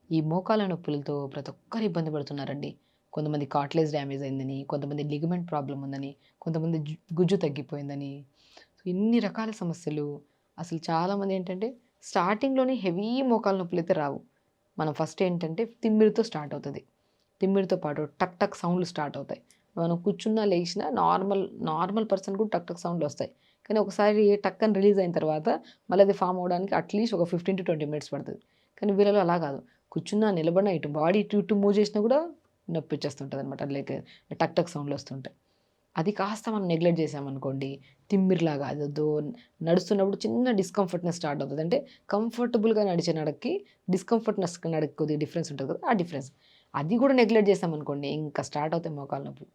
ఈ మోకాళ్ళ నొప్పులతో ప్రతి ఒక్కరు ఇబ్బంది పడుతున్నారండి. కొంతమంది కార్టిలేజ్ డ్యామేజ్ అయిందని, కొంతమంది లిగమెంట్ ప్రాబ్లమ్ ఉందని, కొంతమంది గుజ్జు తగ్గిపోయిందని. సో, ఇన్ని రకాల సమస్యలు. అసలు చాలామంది ఏంటంటే స్టార్టింగ్‌లోనే హెవీ మోకాళ్ళ నొప్పులైతే రావు. మనం ఫస్ట్ ఏంటంటే తిమ్మిరితో స్టార్ట్ అవుతది. తిమ్మిరితో పాటు టక్ టక్ సౌండ్‌లు స్టార్ట్ అవుతాయి. మనం కూర్చున్నా, లేచినా నార్మల్ పర్సన్ కూడా టక్ టక్ సౌండ్‌లొస్తాయి. కానీ ఒకసారి టక్ అని రిలీజ్ అయిన తర్వాత మళ్ళీ అది ఫార్మ్ అవ్వడానికి అట్‌లీస్ట్ ఒక 15-20 మినిట్స్ పడతది. కానీ వీళ్ళలో అలా కాదు. కూర్చున్నా, నిలబడినా, ఇటు బాడీ ఇటు ఇటు మూవ్ చేసినా కూడా నొప్పొచ్చేస్తుంటదనమాట. లైక్ టక్ టక్ సౌండ్‌లొస్తుంటాయి. అది కాస్త మనం నెగ్లెక్ట్ చేశామనుకోండి, తిమ్మిరిలాగా అదేదో నడుస్తున్నప్పుడు చిన్న డిస్కంఫర్ట్‌నెస్ స్టార్ట్ అవుతది. అంటే కంఫర్టబుల్‌గా నడిచే నడకకి, డిస్కంఫర్ట్‌నెస్ నడకకి కొద్దిగా డిఫరెన్స్ ఉంటది కదా! ఆ డిఫరెన్స్. అది కూడా నెగ్లెక్ట్ చేశామనుకోండి, ఇంకా స్టార్ట్ అవుతాయి మోకాళ్ళ నొప్పులు.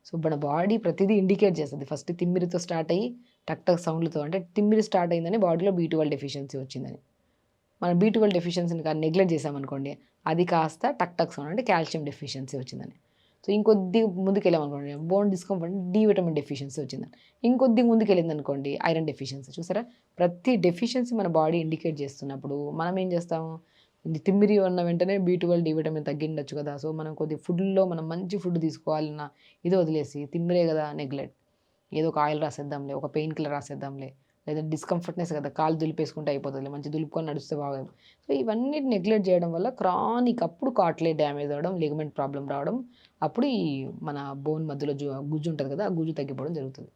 సో, మన బాడీ ప్రతిదీ ఇండికేట్ చేస్తది. ఫస్ట్ తిమ్మిరితో స్టార్ట్ అయ్యి, టక్ టక్ సౌండ్‌లతో అంటే తిమ్మిరి స్టార్ట్ అయిందని బాడీలో బి12 డెఫిషియన్సీ వచ్చిందని. మనం బి12 డెఫిషియన్సీని కానీ నెగ్లెక్ట్ చేశామనుకోండి, అది కాస్త టక్ టక్ సౌండ్ అంటే కాల్షియం డెఫిషియన్సీ వచ్చిందని. సో, ఇంకొద్దిగా ముందుకెళ్ళామనుకోండి bone discomfort D vitamin deficiency వచ్చిందని. ఇంకొద్దిగా ముందుకెళ్ళిందనుకోండి ఐరన్ డెఫిషియన్సీ. చూసారా? ప్రతి డెఫిషియన్సీ మన బాడీ ఇండికేట్ చేస్తున్నప్పుడు మనం ఏం చేస్తాము? ఇది తిమ్మిరి ఉన్న వెంటనే బి12, డి విటమిన్ తగ్గిండొచ్చు కదా! సో, మనం కొద్దిగా ఫుడ్‌లో మనం మంచి ఫుడ్ తీసుకోవాలన్న ఇది వదిలేసి తిమ్మిరే కదా నెగ్లెక్ట్. ఏదో ఒక ఆయిల్ రాసేద్దాంలే, ఒక పెయిన్ కిల్లర్ రాసేద్దాంలే, లేదా డిస్కంఫర్ట్‌నెస్ కదా! కాళ్ళు దులిపేసుకుంటే అయిపోతదిలే, మంచిగా దులుపుకొని నడిస్తే బాగోదు. సో, ఇవన్నీ నెగ్లెక్ట్ చేయడం వల్ల క్రానిక్ అప్పుడు కార్టిలేజ్ డ్యామేజ్ అవ్వడం, లిగమెంట్ ప్రాబ్లమ్ రావడం, అప్పుడు ఈ మన బోన్ మధ్యలో గుజ్జు ఉంటది కదా! ఆ గుజ్జు తగ్గిపోవడం జరుగుతది.